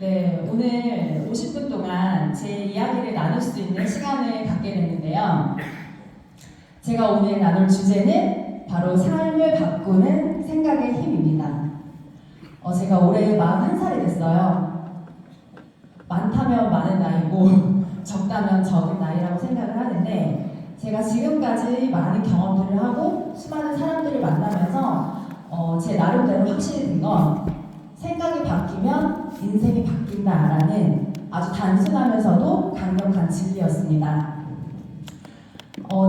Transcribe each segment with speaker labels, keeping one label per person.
Speaker 1: 네, 오늘 50분 동안 제 이야기를 나눌 수 있는 시간을 갖게 됐는데요. 제가 오늘 나눌 주제는 바로 삶을 바꾸는 생각의 힘입니다. 제가 올해 41살이 됐어요. 많다면 많은 나이고 적다면 적은 나이라고 생각을 하는데, 제가 지금까지 많은 경험들을 하고 수많은 사람들을 만나면서 제 나름대로 확실히 든 건, 생각이 바뀌면 인생이 바뀐다라는 아주 단순하면서도 강력한 진리였습니다.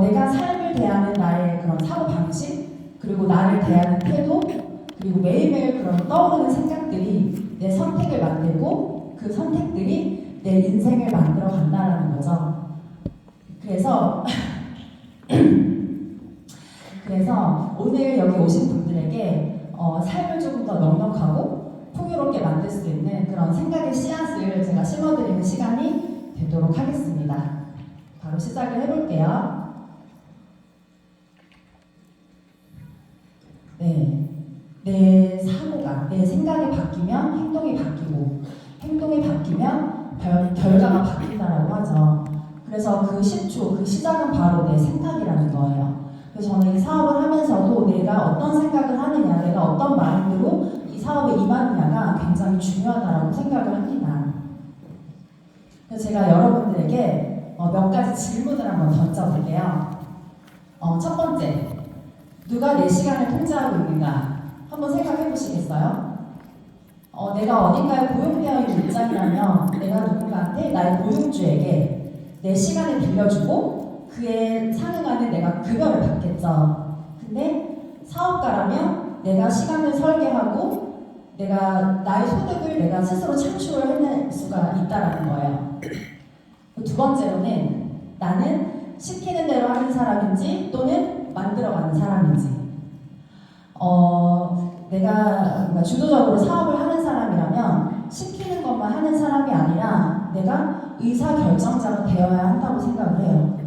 Speaker 1: 내가 삶을 대하는 나의 그런 사고 방식, 그리고 나를 대하는 태도, 그리고 매일매일 그런 떠오르는 생각들이 내 선택을 만들고 그 선택들이 내 인생을 만들어 간다라는 거죠. 그래서 오늘 여기 오신 분들에게 삶을 조금 더 넉넉하고 풍요롭게 만들 수 있는 그런 생각의 씨앗을 제가 심어드리는 시간이 되도록 하겠습니다. 바로 시작을 해볼게요. 네, 내 사고가, 내 생각이 바뀌면 행동이 바뀌고, 행동이 바뀌면 결과가 바뀐다라고 하죠. 그래서 그 시초, 그 시작은 바로 내 생각이라는 거예요. 그래서 저는 이 사업을 하면서도 내가 어떤 생각을 하느냐, 내가 어떤 마인드로 이 사업에 임하느냐가 굉장히 중요하다고 생각을 합니다. 그래서 제가 여러분들에게 몇 가지 질문을 한번 던져볼게요. 첫 번째, 누가 내 시간을 통제하고 있는가? 한번 생각해 보시겠어요? 내가 어딘가에 고용되어 있는 입장이라면 내가 누군가한테, 나의 고용주에게 내 시간을 빌려주고 그에 상응하는 내가 급여를 받겠죠. 근데 사업가라면 내가 시간을 설계하고 내가 나의 소득을 내가 스스로 창출을 해낼 수가 있다는 거예요. 두 번째로는 나는 시키는 대로 하는 사람인지 또는 만들어가는 사람인지. 내가 주도적으로 사업을 하는 사람이라면 시키는 것만 하는 사람이 아니라 내가 의사결정자가 되어야 한다고 생각을 해요.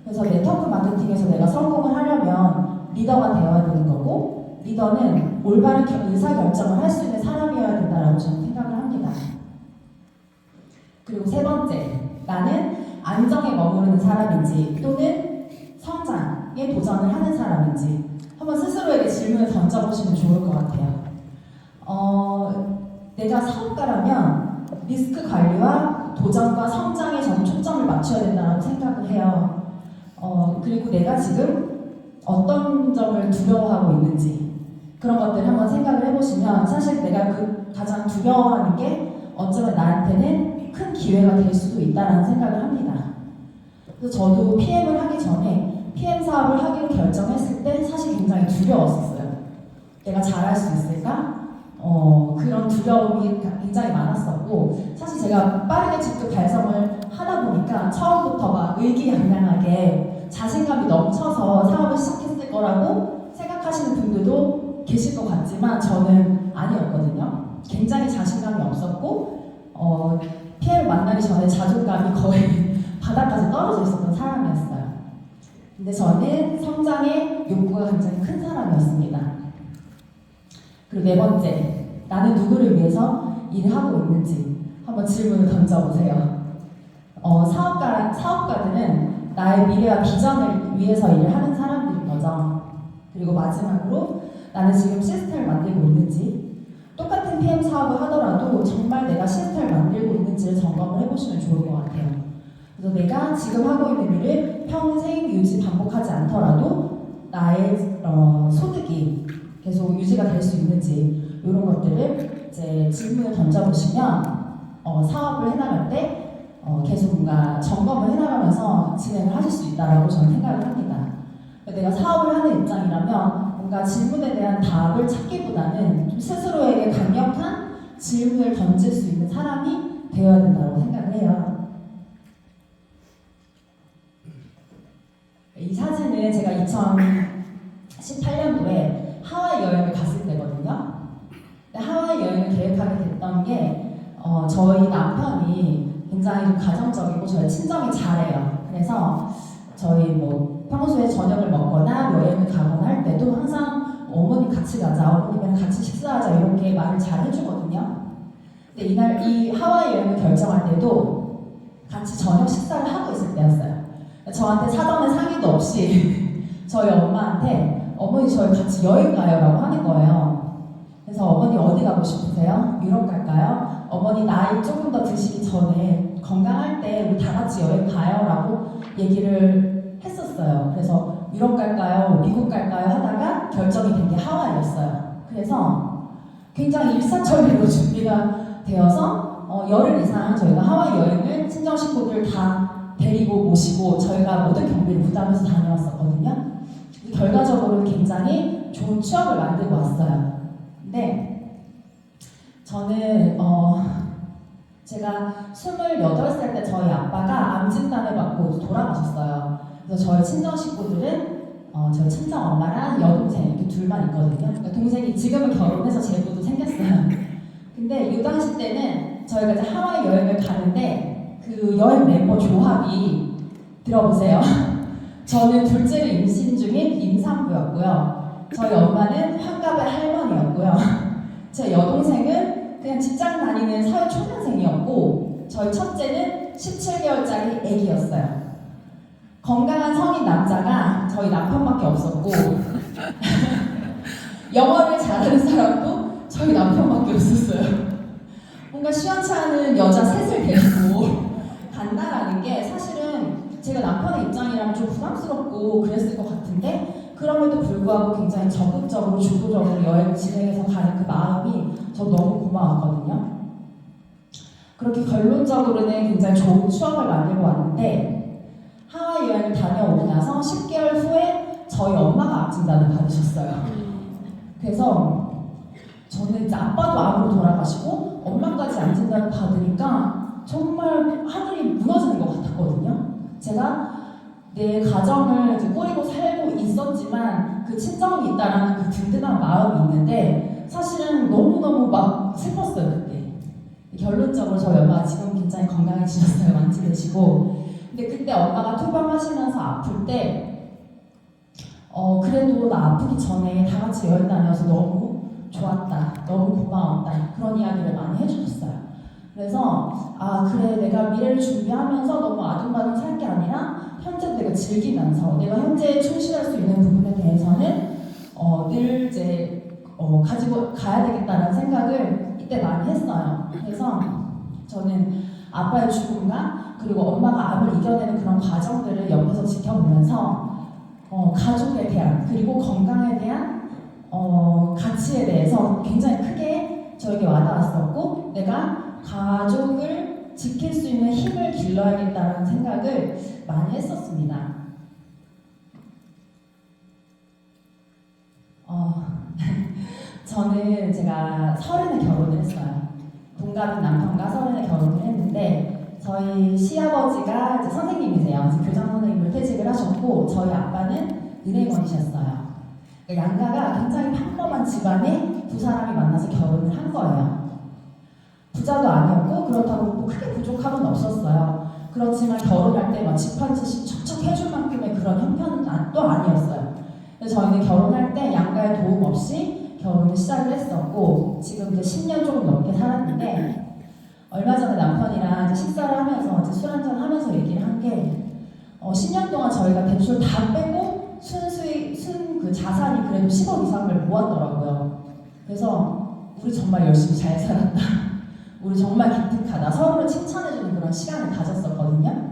Speaker 1: 그래서 네트워크 마케팅에서 내가 성공을 하려면 리더가 되어야 되는 거고, 리더는 올바른 의사결정을 할 수 있는 사람이어야 된다고 저는 생각을 합니다. 그리고 세 번째, 나는 안정에 머무르는 사람인지 또는 성장에 도전을 하는 사람인지 한번 스스로에게 질문을 던져보시면 좋을 것 같아요. 내가 사업가라면 리스크 관리와 도전과 성장에 저는 초점을 맞춰야 된다고 생각을 해요. 그리고 내가 지금 어떤 점을 두려워하고 있는지 그런 것들 한번 생각을 해보시면, 사실 내가 그 가장 두려워하는 게 어쩌면 나한테는 큰 기회가 될 수도 있다는 생각을 합니다. 그래서 저도 PM을 하기 전에 PM 사업을 하기로 결정했을 때 사실 굉장히 두려웠었어요. 내가 잘할 수 있을까? 그런 두려움이 굉장히 많았었고, 사실 제가 빠르게 직급 달성을 하다 보니까 처음부터 막 의기양양하게 자신감이 넘쳐서 사업을 시작했을 거라고 생각하시는 분들도 계실 것 같지만 저는 아니었거든요. 굉장히 자신감이 없었고 PM을 만나기 전에 자존감이 거의 바닥까지 떨어져 있었던 사람이었어요. 근데 저는 성장의 욕구가 굉장히 큰 사람이었습니다. 그리고 네 번째, 나는 누구를 위해서 일을 하고 있는지 한번 질문을 던져보세요. 사업가들은 나의 미래와 비전을 위해서 일을 하는 사람들인 거죠. 그리고 마지막으로 나는 지금 시스템을 만들고 있는지, 똑같은 PM 사업을 하더라도 정말 내가 시스템을 만들고 있는지를 점검을 해보시면 좋을 것 같아요. 그래서 내가 지금 하고 있는 일을 평생 유지 반복하지 않더라도 나의 소득이 계속 유지가 될 수 있는지, 이런 것들을 이제 질문을 던져보시면 사업을 해나갈 때 계속 뭔가 점검을 해나가면서 진행을 하실 수 있다고 저는 생각을 합니다. 내가 사업을 하는 입장이라면 뭔가 질문에 대한 답을 찾기보다는 좀 스스로에게 강력한 질문을 던질 수 있는 사람이 되어야 된다고 생각을 해요. 이 사진은 제가 2018년도에 하와이 여행을 갔을 때거든요. 하와이 여행을 계획하게 됐던 게 저희 남편이 굉장히 좀 가정적이고 저희 친정이 잘해요. 그래서 저희 평소에 저녁을 먹거나 여행을 가거나 할 때도 항상 어머니 같이 가자, 어머님이랑 같이 식사하자 이렇게 말을 잘 해주거든요. 근데 이날 이 하와이 여행을 결정할 때도 같이 저녁 식사를 하고 있을 때였어요. 저한테 사전에 상의도 없이 저희 엄마한테 어머니 저희 같이 여행 가요 라고 하는 거예요. 그래서 어머니 어디 가고 싶으세요? 유럽 갈까요? 어머니 나이 조금 더 드시기 전에 건강할 때 우리 다 같이 여행 가요 라고 얘기를 했었어요. 그래서 유럽 갈까요? 미국 갈까요? 하다가 결정이 된 게 하와이였어요. 그래서 굉장히 일사천리로 준비가 되어서 열흘 이상 저희가 하와이 여행을 친정 식구들 다 데리고 모시고 저희가 모든 경비를 부담해서 다녀왔었거든요. 결과적으로 굉장히 좋은 추억을 만들고 왔어요. 근데 저는 제가 28살 때 저희 아빠가 암 진단을 받고 돌아가셨어요. 그래서 저희 친정 식구들은 저희 친정 엄마랑 여동생 이렇게 둘만 있거든요. 그러니까 동생이 지금은 결혼해서 제부도 생겼어요. 근데 이 당시 때는 저희가 이제 하와이 여행을 가는데 그 여행 멤버 조합이 들어보세요. 저는 둘째를 임신 중인 임산부였고요. 저희 엄마는 환갑의 할머니였고요. 제 여동생은 그냥 직장 다니는 사회 초년생이었고 저희 첫째는 17개월짜리 아기였어요. 건강한 성인 남자가 저희 남편밖에 없었고 영어를 잘하는 사람도 저희 남편밖에 없었어요. 뭔가 시원치 않은 여자 셋을 데리고 간다라는 게 사실은 제가 남편의 입장이라면 좀 부담스럽고 그랬을 것 같은데 그럼에도 불구하고 굉장히 적극적으로 주도적으로 여행을 진행해서 가는 그 마음이 저 너무 고마웠거든요. 그렇게 결론적으로는 굉장히 좋은 추억을 만들고 왔는데 하와이 여행을 다녀오고 나서 10개월 후에 저희 엄마가 암 진단을 받으셨어요. 그래서 저는 이제 아빠도 암으로 돌아가시고 엄마까지 암 진단을 받으니까 정말 하늘이 무너지는 것 같았거든요. 제가 내 가정을 이제 꾸리고 살고 있었지만 그 친정이 있다라는 그 든든한 마음이 있는데 사실은 너무너무 막 슬펐어요 그때. 결론적으로 저희 엄마가 지금 굉장히 건강해지셨어요. 완치 되시고. 근데 그때 엄마가 투병하시면서 아플 때 그래도 나 아프기 전에 다 같이 여행 다녀서 너무 좋았다. 너무 고마웠다. 그런 이야기를 많이 해주셨어요. 그래서 그래 내가 미래를 준비하면서 너무 아둥바둥 살 게 아니라 현재 내가 즐기면서 내가 현재에 충실할 수 있는 부분에 대해서는 늘 이제 가지고 가야 되겠다는 생각을 이때 많이 했어요. 그래서 저는 아빠의 죽음과 그리고 엄마가 암을 이겨내는 그런 과정들을 옆에서 지켜보면서 가족에 대한 그리고 건강에 대한 가치에 대해서 굉장히 크게 저에게 와닿았었고 내가 가족을 지킬 수 있는 힘을 길러야겠다는 생각을 많이 했었습니다. 저는 제가 30에 결혼을 했어요. 동갑인 남편과 30에 결혼을 했는데 저희 시아버지가 이제 선생님이세요. 이제 교장 선생님을 퇴직을 하셨고 저희 아빠는 은행원이셨어요. 그러니까 양가가 굉장히 평범한 집안에 두 사람이 만나서 결혼을 한 거예요. 부자도 아니었고 그렇다고 뭐 크게 부족함은 없었어요. 그렇지만 결혼할 때 막 집 한 채씩 척척 해줄 만큼의 그런 형편은 또 아니었어요. 그래서 저희는 결혼할 때 양가의 도움 없이 결혼을 시작을 했었고 지금 이제 10년 조금 넘게 살았는데 얼마 전에 남편이랑 이제 식사를 하면서 이제 술 한잔 하면서 얘기를 한 게 10년 동안 저희가 대출 다 빼고 그 자산이 그래도 10억 이상을 모았더라고요. 그래서 우리 정말 열심히 잘 살았다. 우리 정말 기특하다. 서로를 칭찬해주는 그런 시간을 가졌었거든요.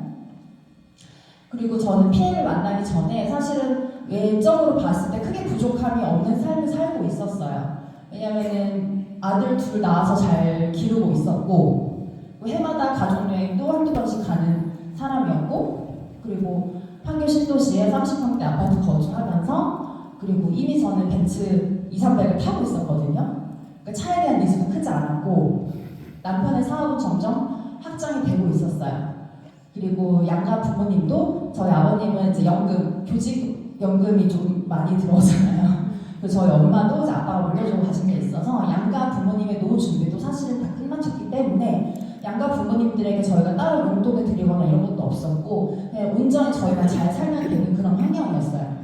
Speaker 1: 그리고 저는 피해를 만나기 전에 사실은 외적으로 봤을 때 크게 부족함이 없는 삶을 살고 있었어요. 왜냐면은 아들 둘 낳아서 잘 기르고 있었고 해마다 가족여행도 한두 번씩 가는 사람이었고 그리고 판교 신도시에 30평대 아파트 거주하면서 그리고 이미 저는 벤츠 2, 300을 타고 있었거든요. 그러니까 차에 대한 니즈도 크지 않았고 남편의 사업은 점점 확장이 되고 있었어요. 그리고 양가 부모님도 저희 아버님은 이제 교직 연금이 좀 많이 들어오잖아요. 그래서 저희 엄마도 이제 아빠가 물려주고 가신 게 있어서 양가 부모님의 노후 준비도 사실은 다 끝마쳤기 때문에 양가 부모님들에게 저희가 따로 용돈을 드리거나 이런 것도 없었고 그냥 온전히 저희가 잘 살면 되는 그런 환경이었어요.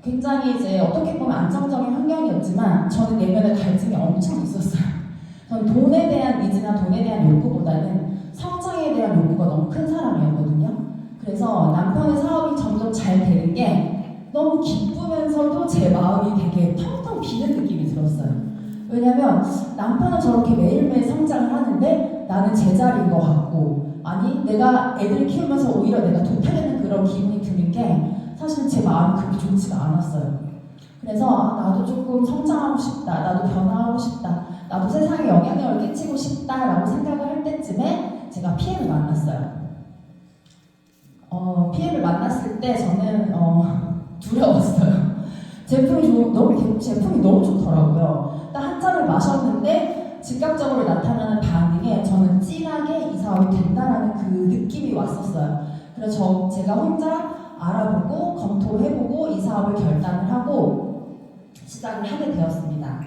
Speaker 1: 굉장히 이제 어떻게 보면 안정적인 환경이었지만 저는 내면에 갈증이 엄청 있었어요. 전 돈에 대한 니즈나 돈에 대한 욕구보다는 성장에 대한 욕구가 너무 큰 사람이었거든요. 그래서 남편의 사업이 점점 잘 되는 게 너무 기쁘면서도 제 마음이 되게 텅텅 비는 느낌이 들었어요. 왜냐면 남편은 저렇게 매일매일 성장을 하는데 나는 제자리인 것 같고, 아니 내가 애들 키우면서 오히려 내가 도태되는 그런 기분이 드는 게 사실 제 마음이 그렇게 좋지가 않았어요. 그래서 나도 조금 성장하고 싶다, 나도 변화하고 싶다, 나도 세상에 영향력을 끼치고 싶다라고 생각을 할 때쯤에 제가 PM을 만났어요. PM을 만났을 때 저는 두려웠어요. 제품이 너무 좋더라고요. 딱 한 잔을 마셨는데 즉각적으로 나타나는 반응에 저는 진하게 이 사업이 된다라는 그 느낌이 왔었어요. 그래서 제가 혼자 알아보고 검토해보고 이 사업을 결단을 하고 시작을 하게 되었습니다.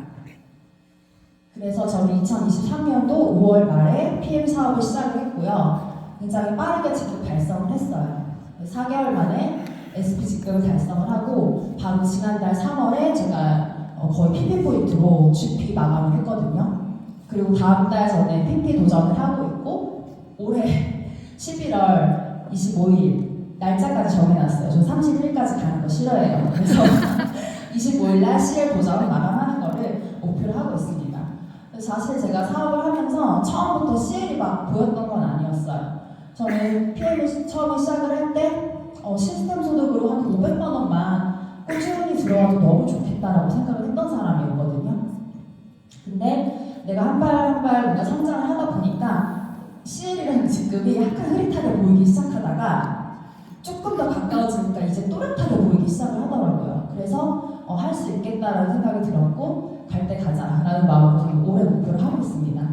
Speaker 1: 그래서 저는 2023년도 5월 말에 PM 사업을 시작을 했고요. 굉장히 빠르게 직급 달성을 했어요. 4개월 만에 SP 직급을 달성을 하고 바로 지난달 3월에 제가 거의 PP 포인트로 GP 마감을 했거든요. 그리고 다음 달 저는 PP 도전을 하고 있고 올해 11월 25일 날짜까지 정해놨어요. 저 30일까지 가는 거 싫어해요. 그래서 25일 날 CL 도전 마감하는 거를 목표로 하고 있습니다. 사실 제가 사업을 하면서 처음부터 CL이 막 보였던 건 아니었어요. 저는 PM을 처음에 시작을 할 때 시스템 소득으로 한 500만 원만 꾸준히 들어와도 너무 좋겠다라고 생각을 했던 사람이었거든요. 근데 내가 한 발 한 발 뭔가 성장을 하다 보니까 CL이라는 직급이 약간 흐릿하게 보이기 시작하다가 조금 더 가까워지니까 이제 또렷하게 보이기 시작을 하더라고요. 그래서 할 수 있겠다라는 생각이 들었고 갈 때 가자라는 마음으로 저는 올해 목표를 하고 있습니다.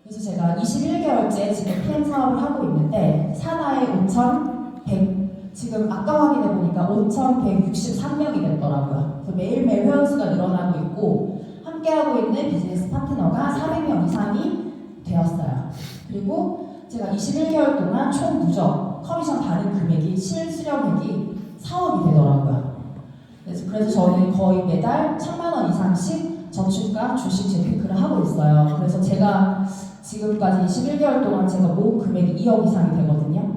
Speaker 1: 그래서 제가 21개월째 지금 PM 사업을 하고 있는데 사나이 5,100 지금 아까 확인해 보니까 5,163명이 됐더라고요. 그래서 매일매일 회원수가 늘어나고 있고 함께하고 있는 비즈니스 파트너가 400명 이상이 되었어요. 그리고 제가 21개월 동안 총 누적 커미션 받은 금액이 실수령액이 4억이 되더라고요. 그래서 저는 거의 매달 1,000만 원 이상씩 저축과 주식 재테크를 하고 있어요. 그래서 제가 지금까지 21개월 동안 제가 모은 금액이 2억 이상이 되거든요.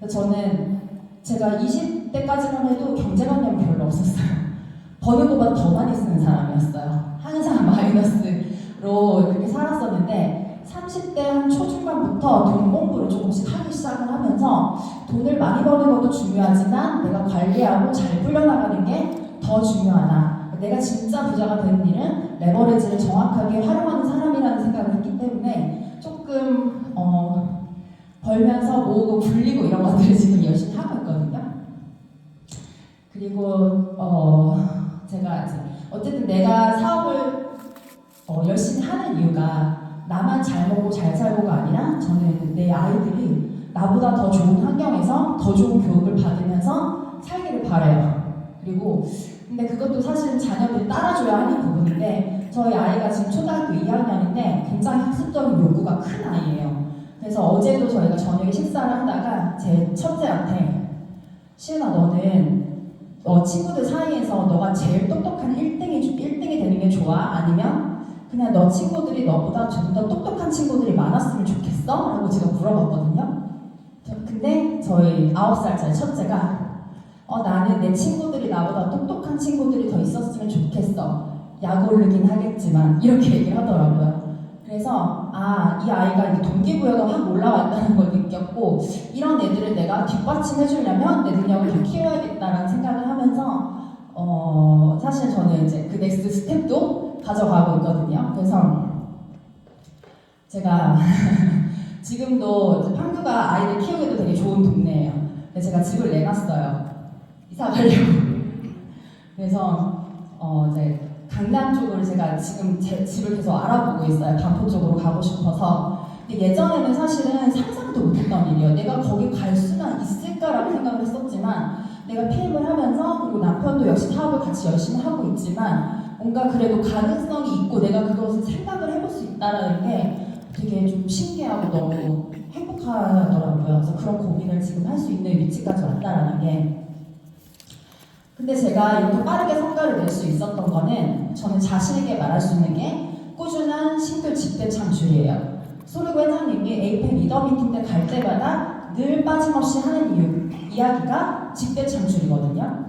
Speaker 1: 저는 제가 20대까지만 해도 경제관념이 별로 없었어요. 버는 것보다 더 많이 쓰는 사람이었어요. 항상 마이너스로 그렇게 살았었는데 30대 한 초중반부터 돈 공부를 조금씩 하기 시작을 하면서 돈을 많이 버는 것도 중요하지만 내가 관리하고 잘 불려나가는 게 더 중요하다. 내가 진짜 부자가 되는 일은 레버리지를 정확하게 활용하는 사람이라는 생각을 했기 때문에 조금 벌면서 모으고 불리고 이런 것들을 지금 열심히 하고 있거든요. 그리고 제가 이제 어쨌든 내가 사업을 열심히 하는 이유가 나만 잘 먹고 잘 살고가 아니라 저는 내 아이들이 나보다 더 좋은 환경에서 더 좋은 교육을 받으면서 살기를 바라요. 그리고 근데 그것도 사실은 자녀들이 따라줘야 하는 부분인데 저희 아이가 지금 초등학교 2학년인데 굉장히 학습적인 욕구가 큰 아이예요. 그래서 어제도 저희가 저녁에 식사를 하다가 제 첫째한테 시은아 너는 친구들 사이에서 너가 제일 똑똑한 1등이 되는 게 좋아? 아니면 그냥 너 친구들이 너보다 좀 더 똑똑한 친구들이 많았으면 좋겠어? 라고 제가 물어봤거든요. 근데 저희 9살짜리 첫째가 나는 내 친구들이 나보다 똑똑한 친구들이 더 있었으면 좋겠어. 약 오르긴 하겠지만 이렇게 얘기를 하더라고요. 그래서 이 아이가 이제 동기부여가 확 올라와 있다는 걸 느꼈고 이런 애들을 내가 뒷받침해주려면 내 능력을 더 키워야겠다라는 생각을 하면서 사실 저는 이제 그 넥스트 스텝도 가져가고 있거든요. 그래서 제가 지금도 이제 판교가 아이들 키우기도 되게 좋은 동네예요. 제가 집을 내놨어요. 이사 가려고. 그래서 이제 강남 쪽을 제가 지금 제 집을 계속 알아보고 있어요. 반포 쪽으로 가고 싶어서. 근데 예전에는 사실은 상상도 못했던 일이에요. 내가 거기 갈 수만 있을까라고 생각을 했었지만 내가 PM을 하면서 그리고 남편도 역시 사업을 같이 열심히 하고 있지만 뭔가 그래도 가능성이 있고 내가 그것을 생각을 해볼 수 있다는 게 되게 좀 신기하고 너무 행복하더라고요. 그래서 그런 고민을 지금 할 수 있는 위치까지 왔다라는 게 근데 제가 이렇게 빠르게 성과를 낼 수 있었던 거는 저는 자신있게 말할 수 있는 게 꾸준한 신규 집대 창출이에요. 소르고 회장님이 에이펙 리더 미팅 때 갈 때마다 늘 빠짐없이 하는 이야기가 집대 창출이거든요.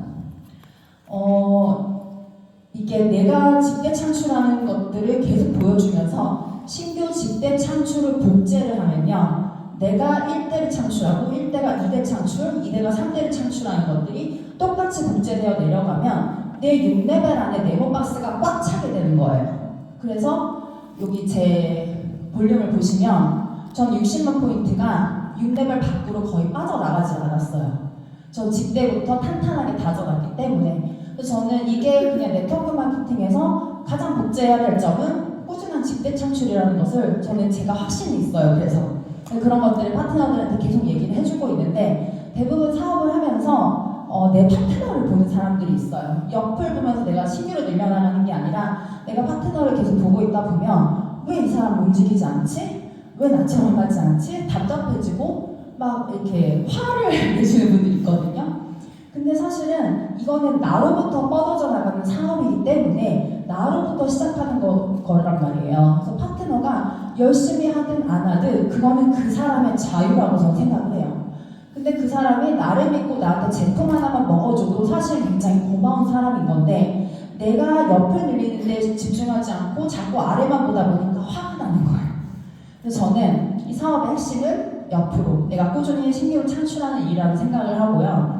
Speaker 1: 이게 내가 집대 창출하는 것들을 계속 보여주면서 신규 집대 창출을 복제를 하면요. 내가 1대를 창출하고 1대가 2대 창출, 2대가 3대를 창출하는 것들이 똑같이 복제되어 내려가면 내 6레벨 안에 네모박스가 꽉 차게 되는 거예요. 그래서 여기 제 볼륨을 보시면 전 60만 포인트가 6레벨 밖으로 거의 빠져나가지 않았어요. 전 집대부터 탄탄하게 다져놨기 때문에. 그래서 저는 이게 그냥 네트워크 마케팅에서 가장 복제해야 될 점은 꾸준한 집대 창출이라는 것을 저는 제가 확신이 있어요. 그래서 그런 것들을 파트너들한테 계속 얘기를 해주고 있는데 대부분 사업을 하면서 내 파트너를 보는 사람들이 있어요. 옆을 보면서 내가 신규로 늘려나가는 게 아니라 내가 파트너를 계속 보고 있다 보면 왜 이 사람 움직이지 않지? 왜 나처럼 하지 않지? 답답해지고 막 이렇게 화를 내시는 분들이 있거든요. 근데 사실은 이거는 나로부터 뻗어져 나가는 사업이기 때문에 나로부터 시작하는 거란 말이에요. 그래서 파트너가 열심히 하든 안 하든 그거는 그 사람의 자유라고 저는 생각을 해요. 근데 그 사람이 나를 믿고 나한테 제품 하나만 먹어줘도 사실 굉장히 고마운 사람인 건데 내가 옆을 늘리는 데 집중하지 않고 자꾸 아래만 보다 보니까 화가 나는 거예요. 그래서 저는 이 사업의 핵심은 옆으로 내가 꾸준히 신규로 창출하는 일이라고 생각을 하고요.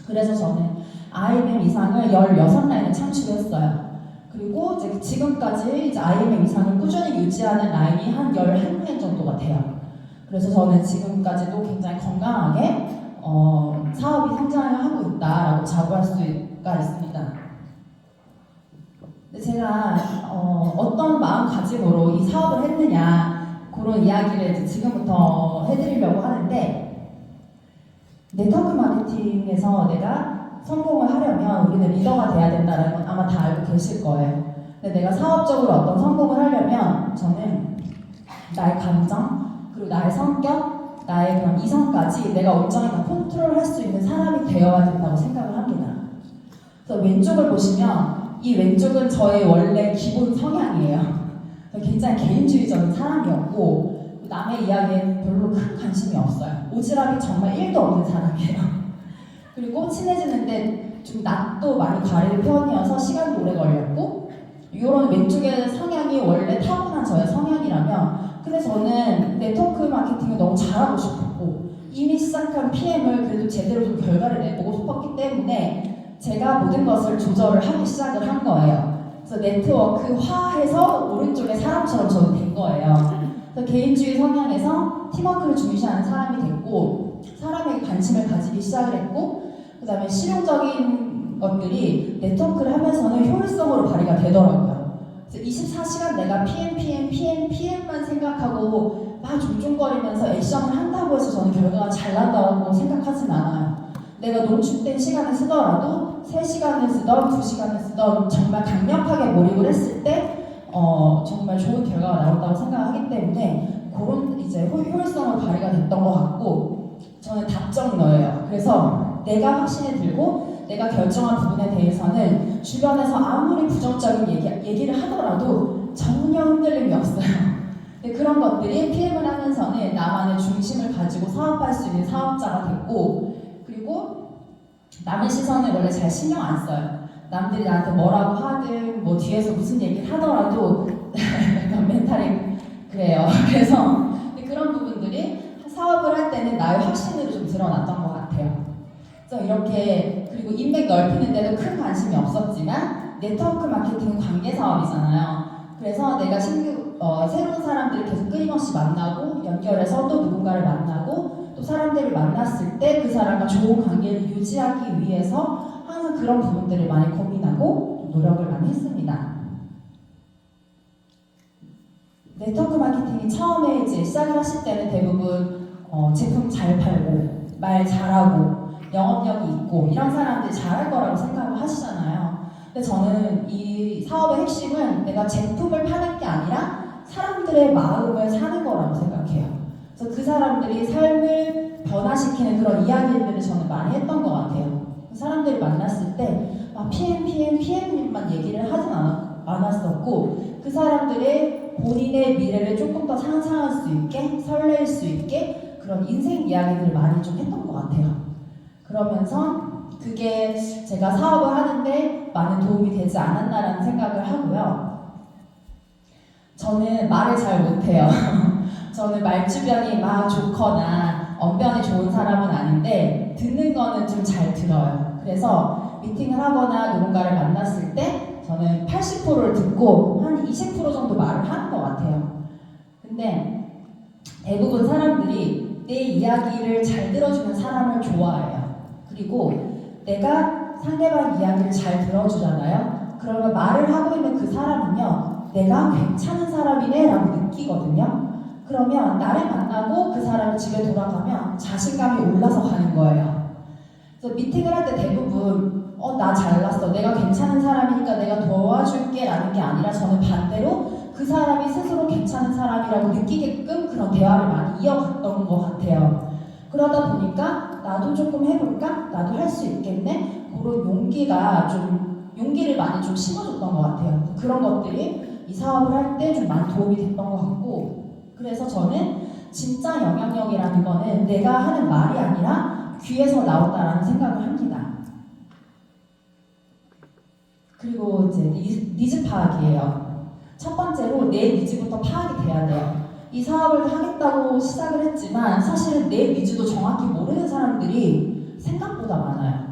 Speaker 1: 그래서 저는 IMM 이상을 16라인을 창출했어요. 그리고 이제 지금까지 이제 IMM 이상을 꾸준히 유지하는 라인이 한 11라인 정도가 돼요. 그래서 저는 지금까지도 굉장히 건강하게 사업이 성장을 하고 있다라고 자부할 수가 있습니다. 근데 제가 어떤 마음가짐으로 이 사업을 했느냐 그런 이야기를 이제 지금부터 해드리려고 하는데 네트워크 마케팅에서 내가 성공을 하려면 우리는 리더가 돼야 된다는 건 아마 다 알고 계실 거예요. 근데 내가 사업적으로 어떤 성공을 하려면 저는 나의 감정, 그리고 나의 성격, 나의 그런 이성까지 내가 온전히 다 컨트롤할 수 있는 사람이 되어야 된다고 생각을 합니다. 그래서 왼쪽을 보시면 이 왼쪽은 저의 원래 기본 성향이에요. 굉장히 개인주의적인 사람이었고 남의 이야기에 별로 큰 관심이 없어요. 오지랖이 정말 1도 없는 사람이에요. 그리고 친해지는데 좀 낯도 많이 가릴 편이어서 시간도 오래 걸렸고 이런 왼쪽의 성향이 원래 타고난 저의 성향이라면 근데 저는 네트워크 마케팅을 너무 잘하고 싶었고 이미 시작한 PM을 그래도 제대로 좀 결과를 내보고 싶었기 때문에 제가 모든 것을 조절을 하기 시작을 한 거예요. 그래서 네트워크화해서 오른쪽에 사람처럼 저는 된 거예요. 그래서 개인주의 성향에서 팀워크를 중시하는 사람이 됐고 사람에게 관심을 가지기 시작을 했고 그 다음에 실용적인 것들이 네트워크를 하면서는 효율성으로 발휘가 되더라고요. 그래서 24시간 내가 PM만 생각하고 막 종종거리면서 액션을 한다고 해서 저는 결과가 잘 난다고 생각하진 않아요. 내가 농축된 시간을 쓰더라도 3시간을 쓰던 2시간을 쓰던 정말 강력하게 몰입을 했을 때 정말 좋은 결과가 나온다고 생각하기 때문에 그런 이제 효율성을 발휘가 됐던 것 같고 저는 답정너예요. 그래서 내가 확신이 들고 내가 결정한 부분에 대해서는 주변에서 아무리 부정적인 얘기를 하더라도 전혀 흔들림이 없어요. 근데 그런 것들이 PM을 하면서는 나만의 중심을 가지고 사업할 수 있는 사업자가 됐고 그리고 남의 시선을 원래 잘 신경 안 써요. 남들이 나한테 뭐라고 하든 뭐 뒤에서 무슨 얘기를 하더라도 약간 멘탈이 그래요. 그래서 그런 부분들이 사업을 할 때는 나의 확신으로 좀 드러났던 것 같아요. 그래서 이렇게 그리고 인맥 넓히는 데도 큰 관심이 없었지만 네트워크 마케팅은 관계 사업이잖아요. 그래서 내가 새로운 사람들을 계속 끊임없이 만나고 연결해서 또 누군가를 만나고 또 사람들을 만났을 때 그 사람과 좋은 관계를 유지하기 위해서 항상 그런 부분들을 많이 고민하고 노력을 많이 했습니다. 네트워크 마케팅이 처음에 이제 시작을 하실 때는 대부분 제품 잘 팔고 말 잘하고 영업력이 있고 이런 사람들이 잘할 거라고 생각을 하시잖아요. 근데 저는 이 사업의 핵심은 내가 제품을 파는 게 아니라 사람들의 마음을 사는 거라고 생각해요. 그래서 그 사람들이 삶을 변화시키는 그런 이야기들을 저는 많이 했던 것 같아요. 사람들을 만났을 때 막 PM만 얘기를 하진 않았었고 그 사람들의 본인의 미래를 조금 더 상상할 수 있게 설렐 수 있게 그런 인생 이야기들을 많이 좀 했던 것 같아요. 그러면서 그게 제가 사업을 하는데 많은 도움이 되지 않았나라는 생각을 하고요. 저는 말을 잘 못해요. 저는 말주변이 막 좋거나 언변이 좋은 사람은 아닌데 듣는 거는 좀 잘 들어요. 그래서 미팅을 하거나 누군가를 만났을 때 저는 80%를 듣고 한 20% 정도 말을 하는 것 같아요. 근데 대부분 사람들이 내 이야기를 잘 들어주는 사람을 좋아해요. 그리고 내가 상대방 이야기를 잘 들어주잖아요. 그러면 말을 하고 있는 그 사람은요, 내가 괜찮은 사람이네 라고 느끼거든요. 그러면 나를 만나고 그 사람이 집에 돌아가면 자신감이 올라서 가는 거예요. 그래서 미팅을 할 때 대부분 나 잘났어, 내가 괜찮은 사람이니까 내가 도와줄게 라는 게 아니라 저는 반대로 그 사람이 스스로 괜찮은 사람이라고 느끼게끔 그런 대화를 많이 이어갔던 것 같아요. 그러다 보니까 나도 조금 해볼까? 나도 할 수 있겠네? 그런 용기를 많이 좀 심어줬던 것 같아요. 그런 것들이 이 사업을 할 때 좀 많이 도움이 됐던 것 같고, 그래서 저는 진짜 영향력이라는 거는 내가 하는 말이 아니라 귀에서 나온다라는 생각을 합니다. 그리고 이제 니즈 파악이에요. 첫 번째로 내 니즈부터 파악이 돼야 돼요. 이 사업을 하겠다고 시작을 했지만 사실은 내 니즈도 정확히 모르는 사람들이 생각보다 많아요.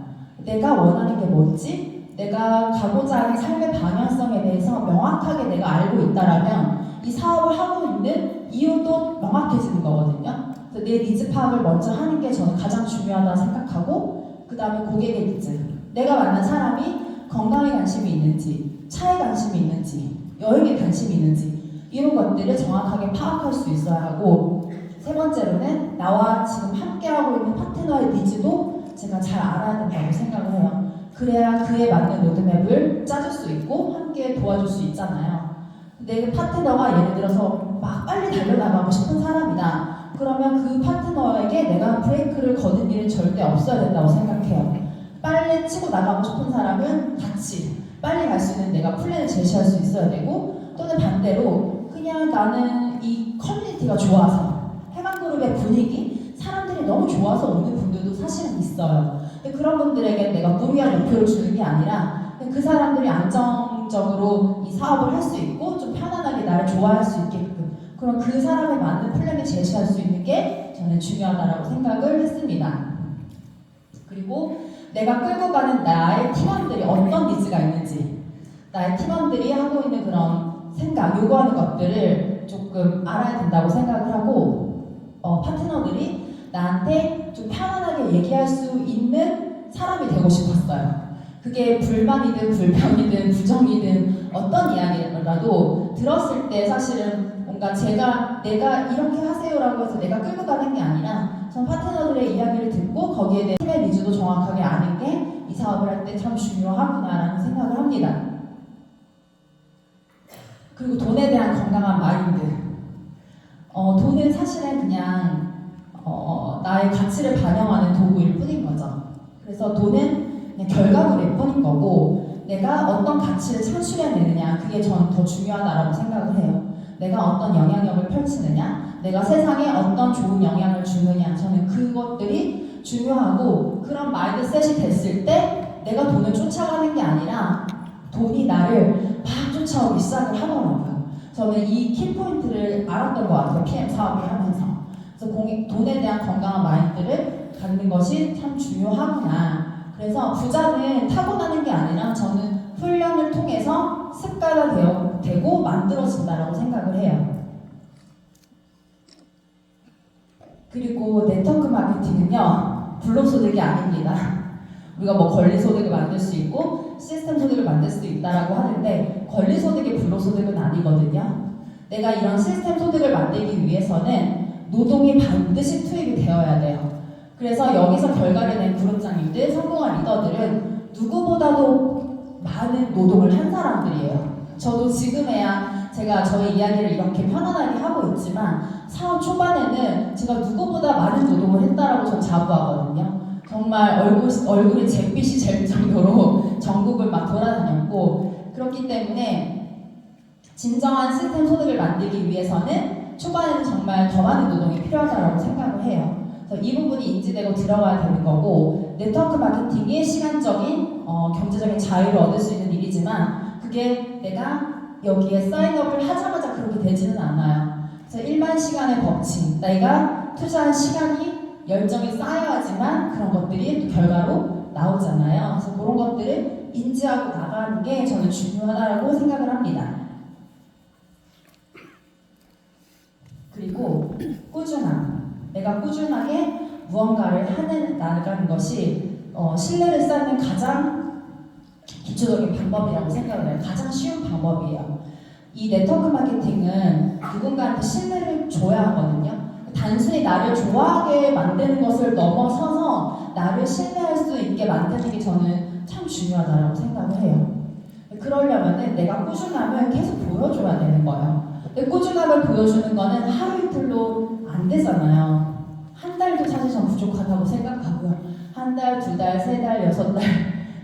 Speaker 1: 내가 원하는 게 뭔지, 내가 가고자 하는 삶의 방향성에 대해서 명확하게 내가 알고 있다라면 이 사업을 하고 있는 이유도 명확해지는 거거든요. 그래서 내 니즈 파악을 먼저 하는 게 저는 가장 중요하다고 생각하고, 그 다음에 고객의 니즈, 내가 만난 사람이 건강에 관심이 있는지, 차에 관심이 있는지, 여행에 관심이 있는지 이런 것들을 정확하게 파악할 수 있어야 하고, 세 번째로는 나와 지금 함께하고 있는 파트너의 니즈도 제가 잘 알아야 된다고 생각을 해요. 그래야 그에 맞는 로드맵을 짜줄 수 있고 함께 도와줄 수 있잖아요. 내 파트너가 예를 들어서 막 빨리 달려나가고 싶은 사람이다. 그러면 그 파트너에게 내가 브레이크를 거는 일은 절대 없어야 된다고 생각해요. 빨리 치고 나가고 싶은 사람은 같이 빨리 갈 수 있는 내가 플랜을 제시할 수 있어야 되고, 또는 반대로 그냥 나는 이 커뮤니티가 좋아서 해방그룹의 분위기, 사람들이 너무 좋아서 오는 분들도 사실은 있어요. 근데 그런 분들에게 내가 무리한 목표를 주는 게 아니라 그 사람들이 안정적으로 이 사업을 할 수 있고 좀 편안하게 나를 좋아할 수 있게끔 그런 그 사람에 맞는 플랜을 제시할 수 있는 게 저는 중요하다고 생각을 했습니다. 그리고 내가 끌고 가는 나의 팀원들이 어떤 니즈가 있는지, 나의 팀원들이 하고 있는 그런 생각, 요구하는 것들을 조금 알아야 된다고 생각을 하고, 파트너들이 나한테 좀 편안하게 얘기할 수 있는 사람이 되고 싶었어요. 그게 불만이든 불평이든 부정이든 어떤 이야기라도 들었을 때 사실은 뭔가 내가 이렇게 하세요라고 해서 내가 끌고 가는 게 아니라 전 파트너들의 이야기를 듣고 거기에 대해 팀의 니즈도 정확하게 아는 게 이 사업을 할 때 참 중요하구나라는 생각을 합니다. 그리고 돈에 대한 건강한 마인드. 돈은 사실은 그냥 나의 가치를 반영하는 도구일 뿐인 거죠. 그래서 돈은 그냥 결과물일 뿐인 거고, 내가 어떤 가치를 창출해내느냐, 그게 저는 더 중요하다고 생각을 해요. 내가 어떤 영향력을 펼치느냐, 내가 세상에 어떤 좋은 영향을 주느냐, 저는 그것들이 중요하고, 그런 마인드셋이 됐을 때 내가 돈을 쫓아가는 게 아니라 돈이 나를 막 쫓아오기 시작을 하더라고요. 저는 이 키포인트를 알았던 것 같아요. PM 사업을 하면서. 그래서 돈에 대한 건강한 마인드를 갖는 것이 참 중요하구나. 그래서 부자는 타고나는 게 아니라 저는 훈련을 통해서 습관화되고 만들어진다라고 생각을 해요. 그리고 네트워크 마케팅은요, 불로소득이 아닙니다. 우리가 뭐 권리소득을 만들 수 있고 시스템 소득을 만들 수 있다라고 하는데, 권리소득이 불로소득은 아니거든요. 내가 이런 시스템 소득을 만들기 위해서는 노동이 반드시 투입이 되어야 돼요. 그래서 여기서 결과를 낸 그룹장님들, 성공한 리더들은 누구보다도 많은 노동을 한 사람들이에요. 저도 지금에야 제가 저의 이야기를 이렇게 편안하게 하고 있지만 사업 초반에는 제가 누구보다 많은 노동을 했다라고 전 자부하거든요. 정말 얼굴이 잿빛이 질 정도로 전국을 막 돌아다녔고, 그렇기 때문에 진정한 시스템 소득을 만들기 위해서는 초반에는 정말 더 많은 노동이 필요하다고 생각을 해요. 그래서 이 부분이 인지되고 들어가야 되는 거고, 네트워크 마케팅이 시간적인 경제적인 자유를 얻을 수 있는 일이지만 그게 내가 여기에 사인업을 하자마자 그렇게 되지는 않아요. 그래서 일반 시간의 법칙, 내가 투자한 시간이 열정이 쌓여야지만 그런 것들이 또 결과로 나오잖아요. 그래서 그런 것들을 인지하고 나가는 게 저는 중요하다고 생각을 합니다. 그리고 꾸준함. 내가 꾸준하게 무언가를 나가는 것이 신뢰를 쌓는 가장 기초적인 방법이라고 생각을 해요. 가장 쉬운 방법이에요. 이 네트워크 마케팅은 누군가한테 신뢰를 줘야 하거든요. 단순히 나를 좋아하게 만드는 것을 넘어서서 나를 신뢰할 수 있게 만드는 게 저는 참 중요하다고 생각을 해요. 그러려면 내가 꾸준함을 계속 보여줘야 되는 거예요. 근데 꾸준함을 보여주는 거는 하루 이틀로 안 되잖아요. 한 달도 사실 전 부족하다고 생각하고요. 한 달, 두 달, 세 달, 여섯 달,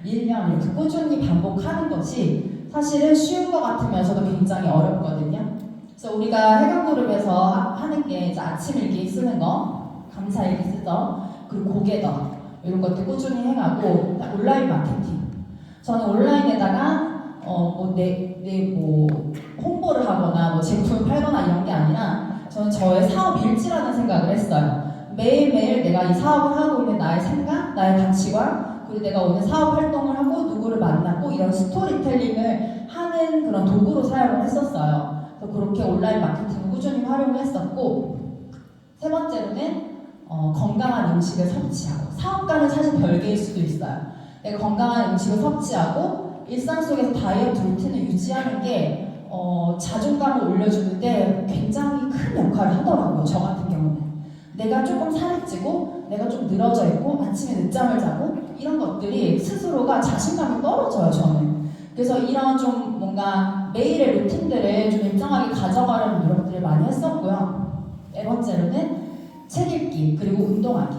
Speaker 1: 1년 이렇게 꾸준히 반복하는 것이 사실은 쉬운 것 같으면서도 굉장히 어렵거든요. 그래서 우리가 해강그룹에서 하는 게 이제 아침 일기 쓰는 거, 감사 일기 쓰죠. 그리고 고개더 이런 것들 꾸준히 해가고, 온라인 마케팅. 저는 온라인에다가 홍보를 하거나 제품을 팔거나 이런 게 아니라 저는 저의 사업 일지라는 생각을 했어요. 매일매일 내가 이 사업을 하고 있는 나의 생각, 나의 가치관, 그리고 내가 오늘 사업 활동을 하고 누구를 만났고 이런 스토리텔링을 하는 그런 도구로 사용을 했었어요. 그래서 그렇게 온라인 마케팅을 꾸준히 활용을 했었고, 세 번째로는 건강한 음식을 섭취하고, 사업가는 사실 별개일 수도 있어요. 내가 건강한 음식을 섭취하고 일상 속에서 다이어트 루틴을 유지하는 게 자존감을 올려주는데 굉장히 큰 역할을 하더라고요. 저 같은 경우는 내가 조금 살이 찌고 내가 좀 늘어져 있고 아침에 늦잠을 자고 이런 것들이 스스로가 자신감이 떨어져요. 저는 그래서 이런 좀 뭔가 매일의 루틴들을 좀 일정하게 가져가려는 노력들을 많이 했었고요. 네 번째로는 책 읽기 그리고 운동하기.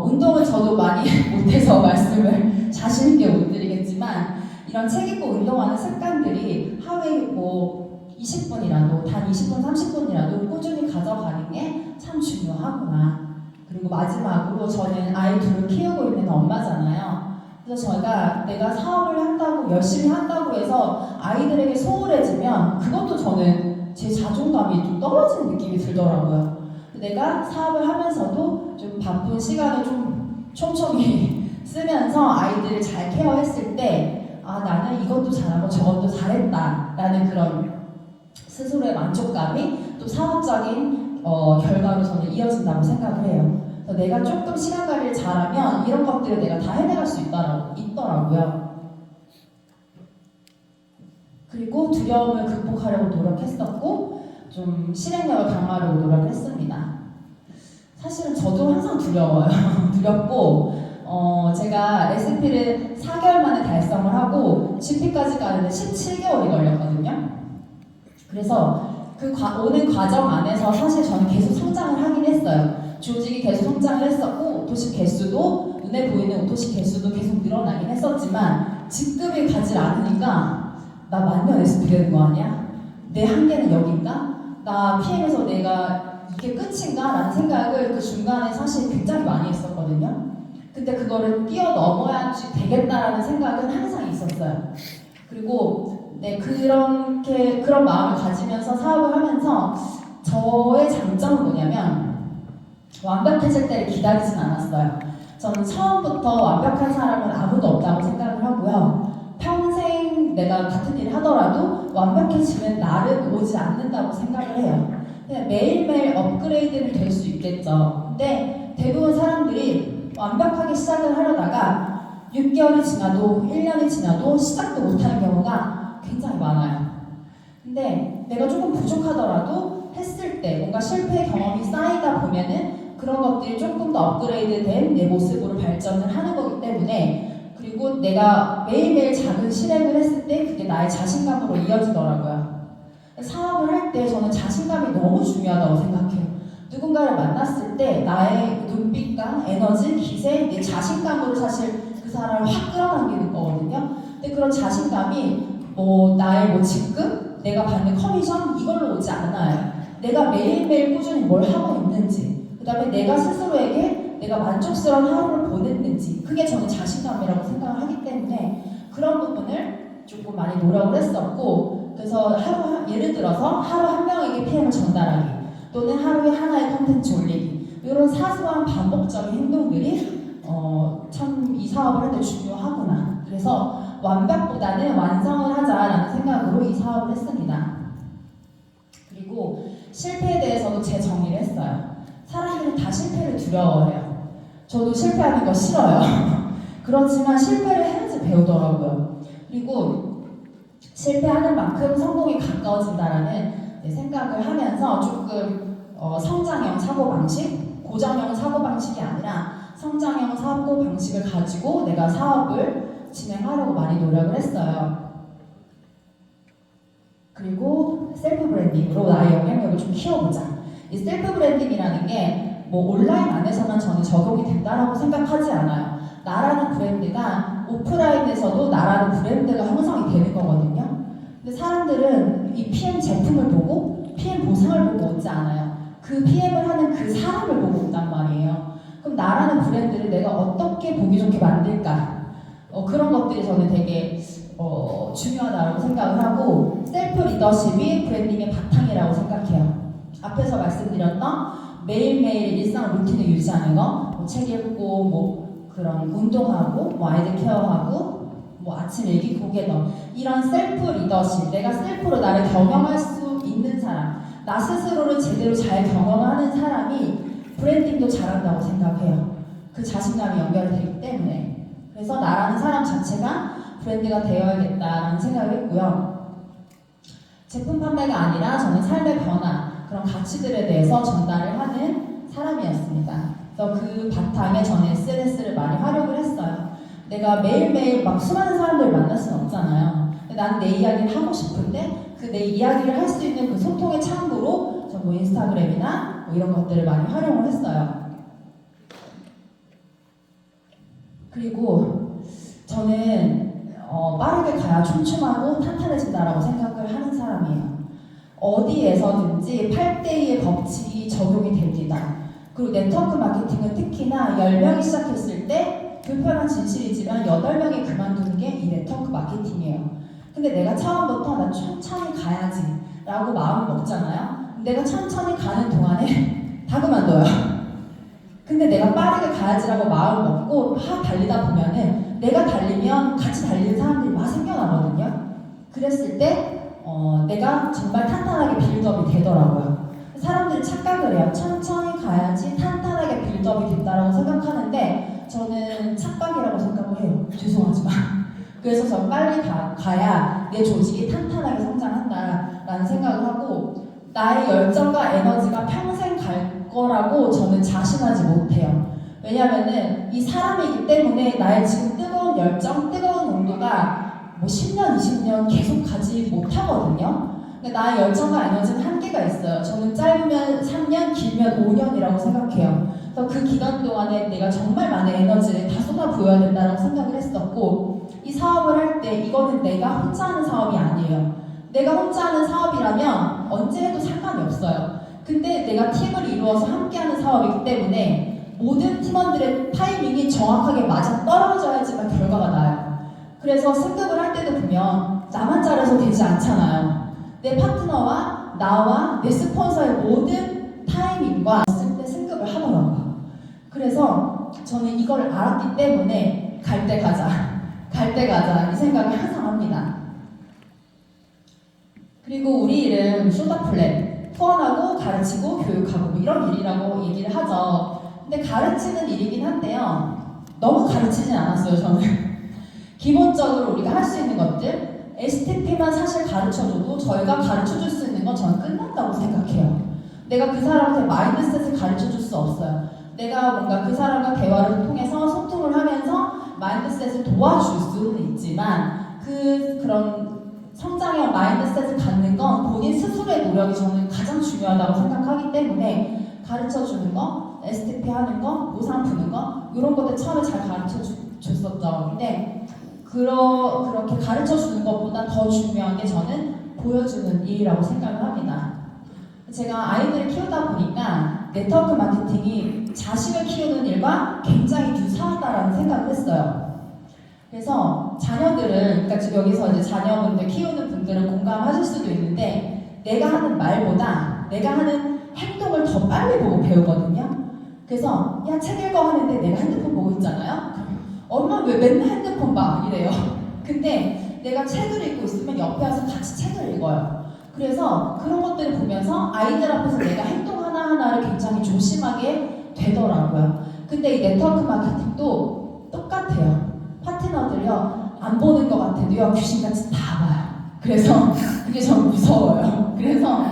Speaker 1: 운동은 저도 많이 못해서 말씀을 자신있게 못 드리겠지만, 이런 책 읽고 운동하는 습관들이 하루에 20분이라도, 단 20분, 30분이라도 꾸준히 가져가는 게 참 중요하구나. 그리고 마지막으로 저는 아이 둘을 키우고 있는 엄마잖아요. 그래서 저희가 내가 사업을 한다고, 열심히 한다고 해서 아이들에게 소홀해지면 그것도 저는 제 자존감이 좀 떨어지는 느낌이 들더라고요. 내가 사업을 하면서도 좀 바쁜 시간을 좀 촘촘히 쓰면서 아이들을 잘 케어했을 때, 나는 이것도 잘하고 저것도 잘했다 라는 그런 스스로의 만족감이 또 사업적인 결과로 저는 이어진다고 생각을 해요. 그래서 내가 조금 시간 관리를 잘하면 이런 것들을 내가 다 해내갈 수 있더라고요. 그리고 두려움을 극복하려고 노력했었고, 좀 실행력을 강화하려고 노력을 했습니다. 사실은 저도 항상 두려워요. 두렵고, 제가 SP를 4개월 만에 달성을 하고 GP까지 가는데 17개월이 걸렸거든요. 그래서 오는 과정 안에서 사실 저는 계속 성장을 하긴 했어요. 조직이 계속 성장을 했었고, 오토십 개수도, 눈에 보이는 오토십 개수도 계속 늘어나긴 했었지만, 직급이 가지 않으니까 나 만년 SP 되는 거 아니야? 내 한계는 여긴가? 나 PM에서 내가 이게 끝인가? 라는 생각을 그 중간에 사실 굉장히 많이 했었거든요. 근데 그거를 뛰어넘어야지 되겠다라는 생각은 항상 있었어요. 그리고 그런 마음을 가지면서 사업을 하면서 저의 장점은 뭐냐면, 완벽해질 때를 기다리진 않았어요. 저는 처음부터 완벽한 사람은 아무도 없다고 생각을 하고요. 평생 내가 같은 일을 하더라도 완벽해지는 날은 오지 않는다고 생각을 해요. 그냥 매일매일 업그레이드는 될 수 있겠죠. 근데 대부분 사람들이 완벽하게 시작을 하려다가 6개월이 지나도 1년이 지나도 시작도 못하는 경우가 굉장히 많아요. 근데 내가 조금 부족하더라도 했을 때 뭔가 실패 경험이 쌓이다 보면은 그런 것들이 조금 더 업그레이드된 내 모습으로 발전을 하는 거기 때문에, 그리고 내가 매일매일 작은 실행을 했을 때 그게 나의 자신감으로 이어지더라고요. 사업을 할 때 저는 자신감이 너무 중요하다고 생각해요. 누군가를 만났을 때 눈빛과 에너지, 기세, 내 자신감으로 사실 그 사람을 확 끌어당기는 거거든요. 근데 그런 자신감이 나의 직급, 내가 받는 커미션 이걸로 오지 않아요. 내가 매일매일 꾸준히 뭘 하고 있는지, 그 다음에 내가 스스로에게 내가 만족스러운 하루를 보냈는지, 그게 저는 자신감이라고 생각을 하기 때문에 그런 부분을 조금 많이 노력을 했었고, 그래서 예를 들어서 하루 한 명에게 PM을 전달하기, 또는 하루에 하나의 컨텐츠 올리기, 이런 사소한 반복적인 행동들이 참 이 사업을 할 때 중요하구나. 그래서 완벽보다는 완성을 하자라는 생각으로 이 사업을 했습니다. 그리고 실패에 대해서도 제 정리를 했어요. 사람들은 다 실패를 두려워해요. 저도 실패하는 거 싫어요. 그렇지만 실패를 해야지 배우더라고요. 그리고 실패하는 만큼 성공에 가까워진다라는 생각을 하면서 조금 성장형 사고방식, 고정형 사고방식이 아니라 성장형 사고방식을 가지고 내가 사업을 진행하려고 많이 노력을 했어요. 그리고 셀프 브랜딩으로 나의 영향력을 좀 키워보자. 이 셀프 브랜딩이라는 게 온라인 안에서만 저는 적용이 된다라고 생각하지 않아요. 나라는 브랜드가 오프라인에서도 나라는 브랜드가 형성이 되는 거거든요. 근데 사람들은 이 PM 제품을 보고 PM 보상을 보고 오지 않아요. 그 PM을 하는 그 사람을 보고 온단 말이에요. 그럼 나라는 브랜드를 내가 어떻게 보기 좋게 만들까? 그런 것들이 저는 되게 중요하다고 생각을 하고, 셀프 리더십이 브랜딩의 바탕이라고 생각해요. 앞에서 말씀드렸던 매일매일 일상 루틴을 유지하는 거, 책 읽고, 그런 운동하고, 아이들 케어하고, 아침 일기 고개 이런 셀프 리더십, 내가 셀프로 나를 경영할 수 있는 사람, 나 스스로를 제대로 잘 경험하는 사람이 브랜딩도 잘한다고 생각해요. 그 자신감이 연결되기 때문에. 그래서 나라는 사람 자체가 브랜드가 되어야겠다라는 생각을 했고요. 제품 판매가 아니라 저는 삶의 변화, 그런 가치들에 대해서 전달을 하는 사람이었습니다. 그래서 그 바탕에 저는 SNS를 많이 활용을 했어요. 내가 매일매일 수많은 사람들을 만날 수는 없잖아요. 나는 내 이야기를 하고 싶은데 그 내 이야기를 할 수 있는 그 소통의 창구로 저 인스타그램이나 이런 것들을 많이 활용을 했어요. 그리고 저는 빠르게 가야 촘촘하고 탄탄해진다라고 생각을 하는 사람이에요. 어디에서든지 8대2의 법칙이 적용이 됩니다. 그리고 네트워크 마케팅은 특히나 10명이 시작했을 때 불편한 진실이지만 8명이 그만두는 게 이 네트워크 마케팅이에요. 근데 내가 처음부터 나 천천히 가야지 라고 마음을 먹잖아요. 내가 천천히 가는 동안에 다 그만둬요. 근데 내가 빠르게 가야지라고 마음을 먹고 막 달리다 보면은 내가 달리면 같이 달리는 사람들이 막 생겨나거든요. 그랬을 때 내가 정말 탄탄하게 빌드업이 되더라고요. 사람들이 착각을 해요. 천천히 가야지 탄탄하게 빌드업이 된다라고 생각하는데 저는 착각이라고 생각을 해요. 죄송하지만. 그래서 저 빨리 가야 내 조직이 탄탄하게 성장한다라는 생각을 하고, 나의 열정과 에너지가 평생 갈 거라고 저는 자신하지 못해요. 왜냐면은 이 사람이기 때문에 나의 지금 뜨거운 열정, 뜨거운 온도가 10년, 20년 계속 가지 못하거든요. 나의 열정과 에너지는 한계가 있어요. 저는 짧으면 3년, 길면 5년이라고 생각해요. 그래서 그 기간 동안에 내가 정말 많은 에너지를 다 쏟아부어야 된다고 생각을 했었고, 이 사업을 할 때 이거는 내가 혼자 하는 사업이 아니에요. 내가 혼자 하는 사업이라면 언제 해도 상관이 없어요. 근데 내가 팀을 이루어서 함께하는 사업이기 때문에 모든 팀원들의 타이밍이 정확하게 맞아 떨어져야지만 결과가 나요. 그래서 승급을 할 때도 보면 나만 잘해서 되지 않잖아요. 내 파트너와 나와 내 스폰서의 모든 타이밍과 쓸 때 승급을 하더라고요. 그래서 저는 이걸 알았기 때문에 갈 때 가자 이 생각을 항상 합니다. 그리고 우리 일은 쇼다플랜, 후원하고 가르치고 교육하고 이런 일이라고 얘기를 하죠. 근데 가르치는 일이긴 한데요, 너무 가르치진 않았어요. 저는 기본적으로 우리가 할 수 있는 것들, STP만 사실 가르쳐줘도 저희가 가르쳐줄 수 있는 건 저는 끝났다고 생각해요. 내가 그 사람한테 마인드셋을 가르쳐줄 수 없어요. 내가 뭔가 그 사람과 대화를 통해서 소통을 하면서 마인드셋을 도와줄 수는 있지만 그런 성장형 마인드셋을 갖는 건 본인 스스로의 노력이 저는 가장 중요하다고 생각하기 때문에 가르쳐 주는 거, STP 하는 거, 모상 푸는 거 이런 것들 처음에 잘 가르쳐 줬었죠. 근데 그렇게 가르쳐 주는 것보다 더 중요한 게 저는 보여주는 일이라고 생각을 합니다. 제가 아이들을 키우다 보니까 네트워크 마케팅이 자식을 키우는 일과 굉장히 유사하다라는 생각을 했어요. 그래서 자녀들은, 그러니까 지금 여기서 이제 자녀분들 키우는 분들은 공감하실 수도 있는데 내가 하는 말보다 내가 하는 행동을 더 빨리 보고 배우거든요. 그래서 야, 책 읽어 하는데 내가 핸드폰 보고 있잖아요. 엄마 왜 맨날 핸드폰 봐? 이래요. 근데 내가 책을 읽고 있으면 옆에 와서 같이 책을 읽어요. 그래서 그런 것들을 보면서 아이들 앞에서 내가 행동 하나하나를 굉장히 조심하게 되더라고요. 근데 이 네트워크 마케팅도 똑같아요. 파트너들요, 안 보는 것 같아도요, 귀신같이 다 봐요. 그래서 그게 좀 무서워요. 그래서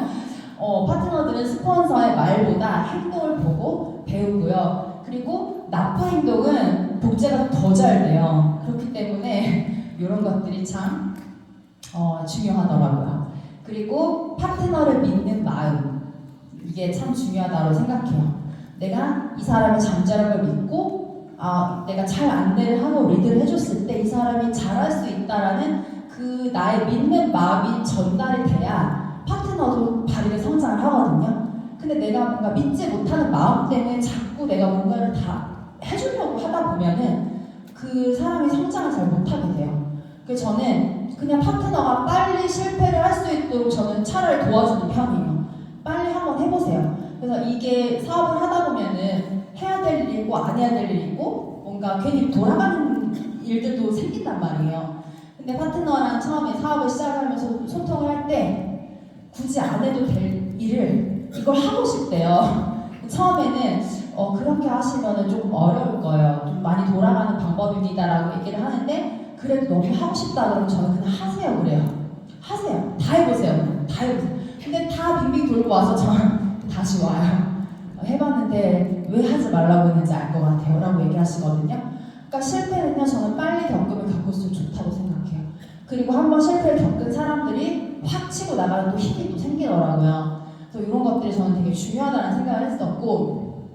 Speaker 1: 파트너들은 스폰서의 말보다 행동을 보고 배우고요. 그리고 나파 행동은 복제가 더 잘 돼요. 그렇기 때문에 이런 것들이 참 중요하더라고요. 그리고 파트너를 믿는 마음, 이게 참 중요하다고 생각해요. 내가 이 사람의 잠재력을 믿고 내가 잘 안내를 하고 리드를 해줬을 때 이 사람이 잘할 수 있다라는 그 나의 믿는 마음이 전달이 돼야 파트너도 바르게 성장을 하거든요. 근데 내가 뭔가 믿지 못하는 마음 때문에 자꾸 내가 뭔가를 다 해주려고 하다 보면은 그 사람이 성장을 잘 못하게 돼요. 그래서 저는 그냥 파트너가 빨리 실패를 할 수 있도록 저는 차라리 도와주는 편이에요. 빨리 한번 해보세요. 그래서 이게 사업을 하다 보면은 해야 될 일이고 안 해야 될 일이고 뭔가 괜히 돌아가는 일들도 생긴단 말이에요. 근데 파트너랑 처음에 사업을 시작하면서 소통을 할 때 굳이 안 해도 될 일을 이걸 하고 싶대요. 처음에는 그렇게 하시면은 조금 어려울 거예요. 좀 많이 돌아가는 방법입니다라고 얘기를 하는데 그래도 너무 하고 싶다 그러면 저는 그냥 하세요 그래요. 하세요. 다 해보세요. 다 해보세요. 근데 다 빙빙 돌고 와서 저는 다시 와요. 해봤는데 왜 하지 말라고 했는지 알 것 같아요 라고 얘기하시거든요. 그러니까 실패는요, 저는 빨리 겪으면 겪을수록 좋다고 생각해요. 그리고 한번 실패를 겪은 사람들이 확 치고 나가는 또 힘이 또 생기더라고요. 그래서 이런 것들이 저는 되게 중요하다는 생각을 했었고,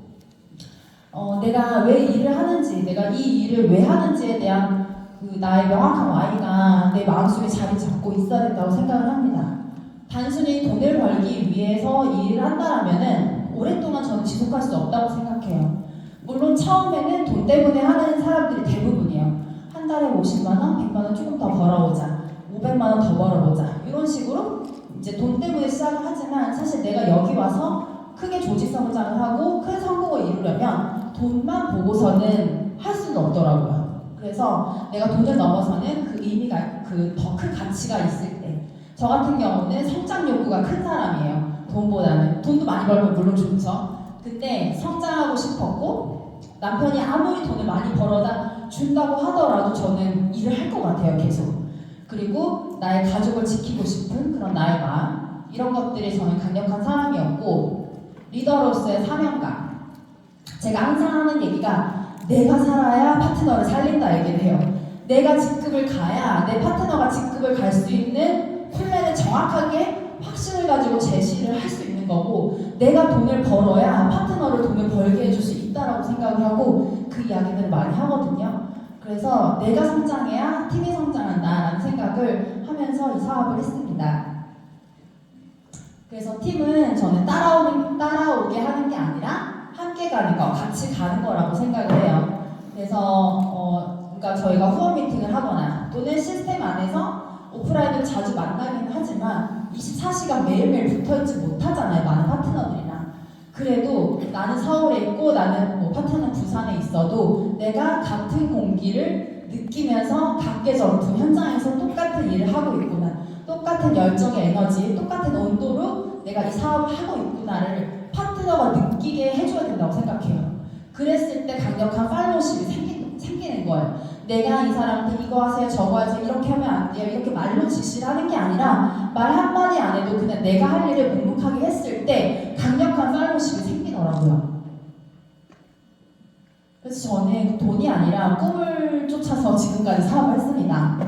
Speaker 1: 내가 왜 일을 하는지, 내가 이 일을 왜 하는지에 대한 그 나의 명확한 와이가 내 마음속에 자리 잡고 있어야 된다고 생각을 합니다. 단순히 돈을 벌기 위해서 이 일을 한다면은 오랫동안 저는 지속할 수 없다고 생각해요. 물론 처음에는 돈 때문에 하는 사람들이 대부분이에요. 한 달에 50만 원, 100만 원 조금 더 벌어보자, 500만 원 더 벌어보자, 이런 식으로 이제 돈 때문에 시작을 하지만 사실 내가 여기 와서 크게 조직 성장을 하고 큰 성공을 이루려면 돈만 보고서는 할 수는 없더라고요. 그래서 내가 돈을 넘어서는 그 의미가, 그 더 큰 가치가 있을 때, 저 같은 경우는 성장 욕구가 큰 사람이에요. 돈보다는. 돈도 많이 벌면 물론 좋죠. 근데 성장하고 싶었고 남편이 아무리 돈을 많이 벌어다 준다고 하더라도 저는 일을 할 것 같아요, 계속. 그리고 나의 가족을 지키고 싶은 그런 나의 마음, 이런 것들이 저는 강력한 사람이었고, 리더로서의 사명감, 제가 항상 하는 얘기가 내가 살아야 파트너를 살린다 얘기를 해요. 내가 직급을 가야 내 파트너가 직급을 갈 수 있는 플랜을 정확하게 확신을 가지고 제시를 할 수 있는 거고, 내가 돈을 벌어야 파트너를 돈을 벌게 해줄 수 있다라고 생각을 하고 그 이야기들을 많이 하거든요. 그래서 내가 성장해야 팀이 성장한다라는 생각을 하면서 이 사업을 했습니다. 그래서 팀은 저는 따라오게 하는 게 아니라 함께 가는 거, 같이 가는 거라고 생각을 해요. 그래서 그러니까 저희가 후원 미팅을 하거나 또는 시스템 안에서 오프라인으로 자주 만나기는 하지만 24시간 매일매일 붙어있지 못하잖아요, 많은 파트너들이랑. 그래도 나는 서울에 있고 나는 뭐 파트너는 부산에 있어도 내가 같은 공기를 느끼면서 각계 전투 현장에서 똑같은 일을 하고 있구나, 똑같은 열정의 에너지, 똑같은 온도로 내가 이 사업을 하고 있구나를 파트너가 느끼게 해줘야 된다고 생각해요. 그랬을 때 강력한 팔로우십이 생기는 거예요. 내가 이 사람한테 이거 하세요, 저거 하세요, 이렇게 하면 안 돼요, 이렇게 말로 지시를 하는 게 아니라 말 한마디 안 해도 그냥 내가 할 일을 묵묵하게 했을 때 강력한 팔로우십이 생기더라고요. 그래서 저는 돈이 아니라 꿈을 쫓아서 지금까지 사업을 했습니다.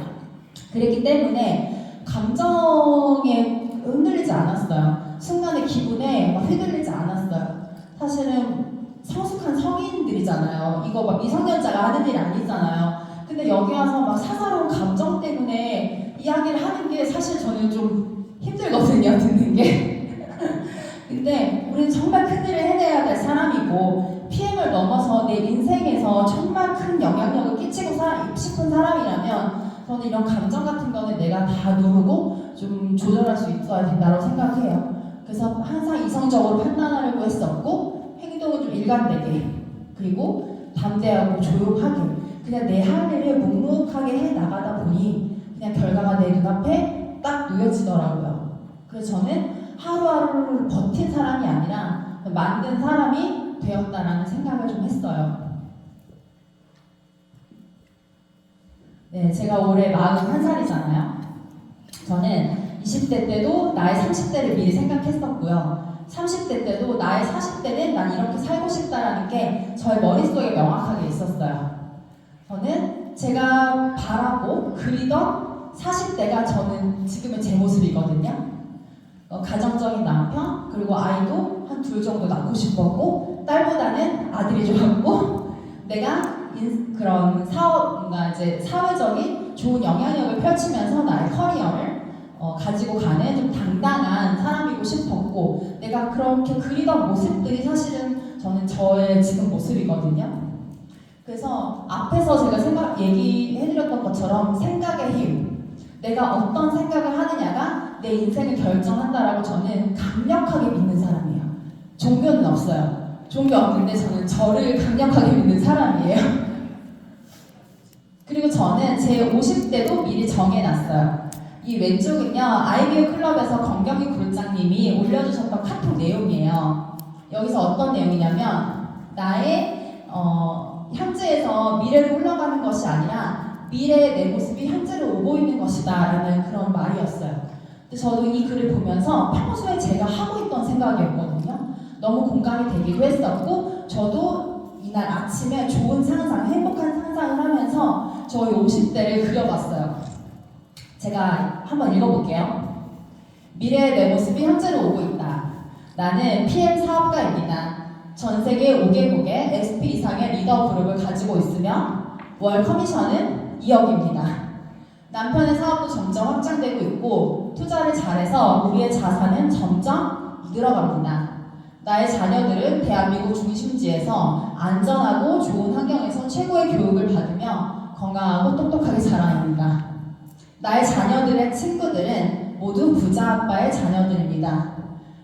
Speaker 1: 그랬기 때문에 감정에 흔들리지 않았어요. 순간의 기분에 막 휘둘리지 않았어요. 사실은 성숙한 성인들이잖아요. 이거 막 미성년자가 하는 일이 아니잖아요. 근데 여기 와서 막 사사로운 감정 때문에 이야기를 하는 게 사실 저는 좀 힘들거든요, 듣는 게. 근데 우리는 정말 큰일을 해내야 될 사람이고 PM을 넘어서 내 인생에서 정말 큰 영향력을 끼치고 싶은 사람이라면 저는 이런 감정 같은 거는 내가 다 누르고 좀 조절할 수 있어야 된다고 생각해요. 그래서 항상 이성적으로 판단하려고 했었고 행동은 좀 일관되게 그리고 담대하고 조용하게 그냥 내 할 일을 묵묵하게 해 나가다 보니 그냥 결과가 내 눈앞에 딱 놓여지더라고요. 그래서 저는 하루하루를 버틴 사람이 아니라 만든 사람이 되었다라는 생각을 좀 했어요. 네, 제가 올해 41살이잖아요. 저는 20대 때도 나의 30대를 미리 생각했었고요. 30대 때도 나의 40대는 난 이렇게 살고 싶다라는 게 저의 머릿속에 명확하게 있었어요. 저는 제가 바라고 그리던 40대가 저는 지금의 제 모습이거든요. 가정적인 남편, 그리고 아이도 한 둘 정도 낳고 싶었고, 딸보다는 아들이 좋았고, 내가 그런 뭔가 이제 사회적인 좋은 영향력을 펼치면서 나의 커리어를 가지고 가는 좀 당당한 사람이고 싶었고, 내가 그렇게 그리던 모습들이 사실은 저는 저의 지금 모습이거든요. 그래서 앞에서 제가 얘기해드렸던 것처럼 생각의 힘, 내가 어떤 생각을 하느냐가 내 인생을 결정한다라고 저는 강력하게 믿는 사람이에요. 종교는 없어요. 종교 없는데 저는 저를 강력하게 믿는 사람이에요. 그리고 저는 제 50대도 미리 정해놨어요. 이 왼쪽은요, 아이비오 클럽에서 권경희 그룹장님이 올려주셨던 카톡 내용이에요. 여기서 어떤 내용이냐면 나의 현재에서 미래로 흘러가는 것이 아니라 미래의 내 모습이 현재로 오고 있는 것이다 라는 그런 말이었어요. 근데 저도 이 글을 보면서 평소에 제가 하고 있던 생각이었거든요. 너무 공감이 되기도 했었고 저도 이날 아침에 좋은 상상, 행복한 상상을 하면서 저희 50대를 그려봤어요. 제가 한번 읽어볼게요. 미래의 내 모습이 현재로 오고 있다. 나는 PM 사업가입니다. 전 세계 5개국의 SP 이상의 리더 그룹을 가지고 있으며 월 커미션은 2억입니다. 남편의 사업도 점점 확장되고 있고 투자를 잘해서 우리의 자산은 점점 늘어갑니다. 나의 자녀들은 대한민국 중심지에서 안전하고 좋은 환경에서 최고의 교육을 받으며 건강하고 똑똑하게 자라납니다. 나의 자녀들의 친구들은 모두 부자 아빠의 자녀들입니다.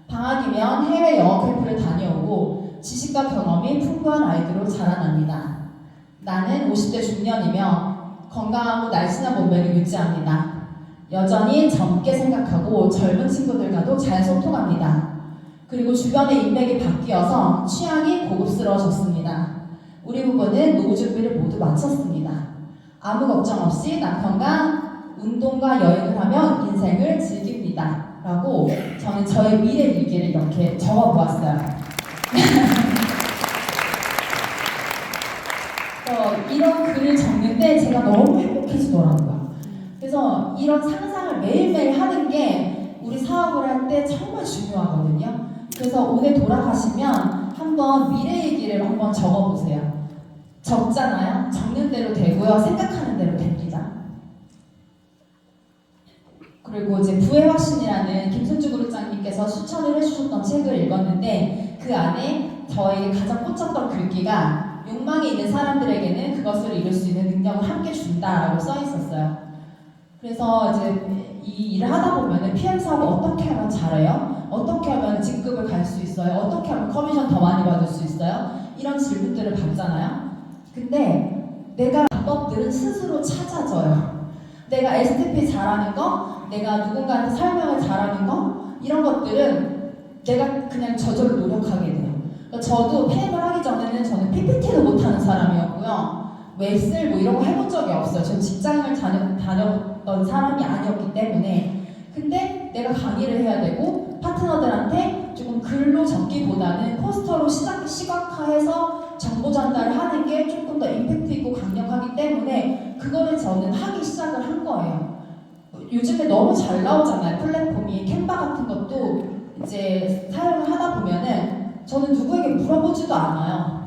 Speaker 1: 방학이면 해외 영어 캠프를 다녀오고 지식과 경험이 풍부한 아이들로 자라납니다. 나는 50대 중년이며 건강하고 날씬한 몸매를 유지합니다. 여전히 젊게 생각하고 젊은 친구들과도 잘 소통합니다. 그리고 주변의 인맥이 바뀌어서 취향이 고급스러워졌습니다. 우리 부부는 노후 준비를 모두 마쳤습니다. 아무 걱정 없이 남편과 운동과 여행을 하며 인생을 즐깁니다. 라고 저는 저의 미래 일기를 이렇게 적어보았어요. 이런 글을 적는데 제가 너무 행복해지더라고요. 그래서 이런 상상을 매일매일 하는 게 우리 사업을 할 때 정말 중요하거든요. 그래서 오늘 돌아가시면 한번 미래 얘기를 한번 적어보세요. 적잖아요. 적는 대로 되고요. 생각하는 대로 됩니다. 그리고 이제 부의 확신이라는 김순주 그룹장님께서 추천을 해주셨던 책을 읽었는데 그 안에 저에게 가장 꽂혔던 글귀가 욕망이 있는 사람들에게는 그것을 이룰 수 있는 능력을 함께 준다라고 써 있었어요. 그래서 이제 이 일을 하다 보면은 PM 사업을 어떻게 하면 잘해요? 어떻게 하면 직급을 갈 수 있어요? 어떻게 하면 커미션 더 많이 받을 수 있어요? 이런 질문들을 받잖아요. 근데 내가 방법들은 스스로 찾아져요. 내가 STP 잘하는 거, 내가 누군가한테 설명을 잘하는 거 이런 것들은 내가 그냥 저절로 노력하게 돼요. 그러니까 저도 PM을 하기 전에는 저는 PPT도 못하는 사람이었고요. 웹슬 뭐 이런 거 해본 적이 없어요. 전 직장을 다녔던 사람이 아니었기 때문에. 근데 내가 강의를 해야 되고 파트너들한테 조금 글로 적기보다는 포스터로 시각화해서 정보 전달을 하는 게 조금 더 임팩트 있고 강력하기 때문에 그거를 저는 하기 시작을 한 거예요. 요즘에 너무 잘 나오잖아요. 플랫폼이 캔바 같은 것도 이제 사용을 하다 보면은 저는 누구에게 물어보지도 않아요.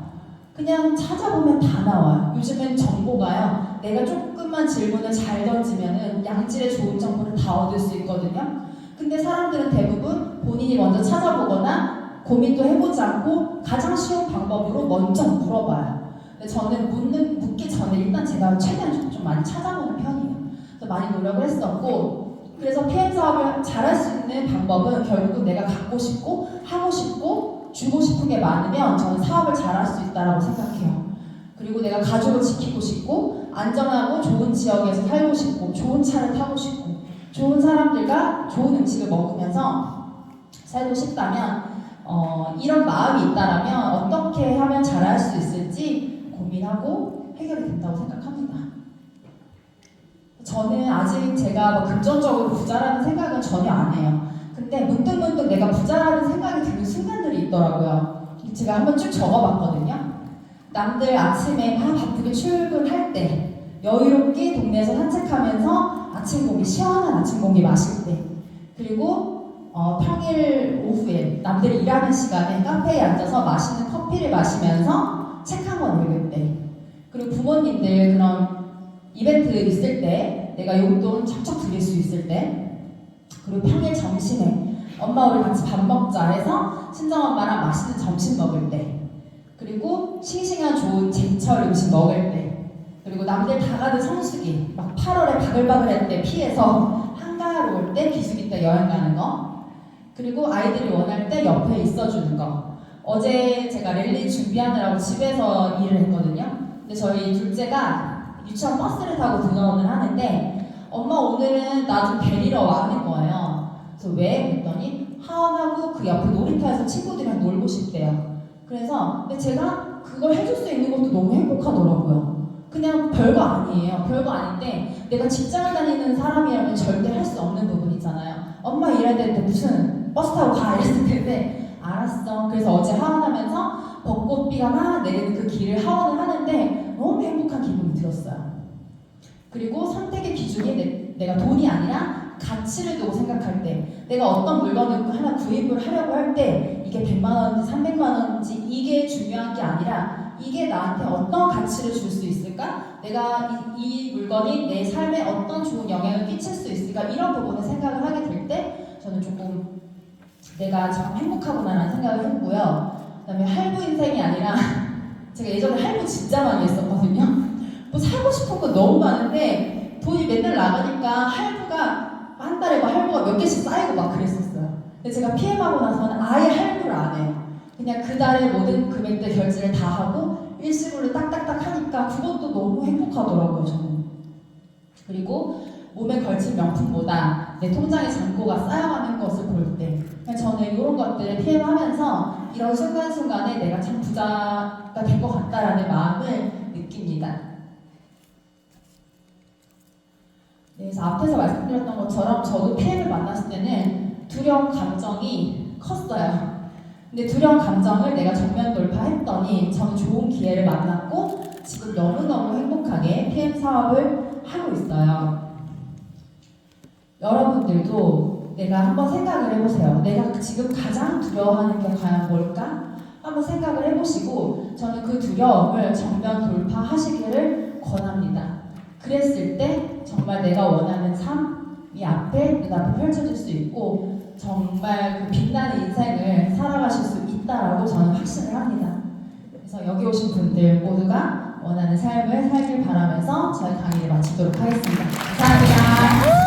Speaker 1: 그냥 찾아보면 다 나와요. 요즘엔 정보가요. 내가 조금만 질문을 잘 던지면은 양질의 좋은 정보를 다 얻을 수 있거든요. 근데 사람들은 대부분 본인이 먼저 찾아보거나 고민도 해보지 않고 가장 쉬운 방법으로 먼저 물어봐요. 근데 저는 묻기 전에 일단 제가 최대한 좀 많이 찾아보는 편이에요. 그래서 많이 노력을 했었고, 그래서 PM 사업을 잘할 수 있는 방법은 결국은 내가 갖고 싶고 하고 싶고 주고 싶은 게 많으면 저는 사업을 잘할 수 있다고 생각해요. 그리고 내가 가족을 지키고 싶고 안전하고 좋은 지역에서 살고 싶고 좋은 차를 타고 싶고 좋은 사람들과 좋은 음식을 먹으면서 살고 싶다면 이런 마음이 있다면 어떻게 하면 잘할 수 있을지 고민하고 해결이 된다고 생각합니다. 저는 아직 제가 금전적으로 부자라는 생각은 전혀 안 해요. 근데 문득문득 내가 부자라는 생각이 드는 순간들이 있더라고요. 제가 한번 쭉 적어봤거든요. 남들 아침에 막 바쁘게 출근할 때, 여유롭게 동네에서 산책하면서 아침 공기, 시원한 아침 공기 마실 때, 그리고 평일 오후에 남들 일하는 시간에 카페에 앉아서 맛있는 커피를 마시면서 책 한 권 읽을 때, 그리고 부모님들 그런 이벤트 있을 때 내가 용돈 척척 드릴 수 있을 때, 그리고 평일 점심에 엄마 우리 같이 밥 먹자 해서 친정엄마랑 맛있는 점심 먹을 때, 그리고 싱싱한 좋은 제철 음식 먹을 때, 그리고 남들 다 가는 성수기 막 8월에 바글바글할 때 피해서 한가하러 올 때 비수기 때 여행 가는 거, 그리고 아이들이 원할 때 옆에 있어주는 거. 어제 제가 랠리 준비하느라고 집에서 일을 했거든요. 근데 저희 둘째가 유치원 버스를 타고 등원을 하는데 엄마 오늘은 나 좀 데리러 와는 거예요. 그래서 왜? 그랬더니 하원하고 그 옆에 놀이터에서 친구들이랑 놀고 싶대요. 그래서 근데 제가 그걸 해줄 수 있는 것도 너무 행복하더라고요. 그냥 별거 아니에요. 별거 아닌데 내가 직장을 다니는 사람이라면 절대 할 수 없는 부분이잖아요. 엄마 일할 때 무슨 버스 타고 가 이랬을 텐데 알았어. 그래서 어제 하원하면서 벚꽃비가 막 내리는 그 길을 하원을 하는데 너무 행복한 기분이 들었어요. 그리고 선택의 기준이 내가 돈이 아니라 가치를 두고 생각할 때, 내가 어떤 물건을 하나 구입을 하려고 할 때 이게 100만 원인지 300만 원인지 이게 중요한 게 아니라 이게 나한테 어떤 가치를 줄 수 있을까? 내가 이 물건이 내 삶에 어떤 좋은 영향을 끼칠 수 있을까? 이런 부분을 생각을 하게 될 때 저는 조금 내가 참 행복하구나라는 생각을 했고요. 그다음에 할부 인생이 아니라 제가 예전에 할부 진짜 많이 했었거든요. 뭐 사고 싶은 거 너무 많은데 돈이 맨날 나가니까 할부가 한 달에 막 할부가 몇 개씩 쌓이고 막 그랬었어요. 근데 제가 PM하고 나서는 아예 할부를 안 해요. 그냥 그 달에 모든 금액들 결제를 다 하고 일시불로 딱딱딱 하니까 그것도 너무 행복하더라고요, 저는. 그리고 몸에 걸친 명품보다 내 통장의 잔고가 쌓여가는 것을 볼 때, 저는 이런 것들을 PM하면서 이런 순간순간에 내가 참 부자가 된 것 같다라는 마음을 느낍니다. 네, 그래서 앞에서 말씀드렸던 것처럼 저도 PM을 만났을 때는 두려운 감정이 컸어요. 근데 두려운 감정을 내가 정면 돌파했더니 저는 좋은 기회를 만났고 지금 너무너무 행복하게 PM 사업을 하고 있어요. 여러분들도 내가 한번 생각을 해보세요. 내가 지금 가장 두려워하는 게 과연 뭘까? 한번 생각을 해보시고 저는 그 두려움을 정면 돌파하시기를 권합니다. 그랬을 때 정말 내가 원하는 삶이 앞에 눈앞에 펼쳐질 수 있고 정말 그 빛나는 인생을 살아가실 수 있다라고 저는 확신을 합니다. 그래서 여기 오신 분들 모두가 원하는 삶을 살길 바라면서 저희 강의를 마치도록 하겠습니다. 감사합니다.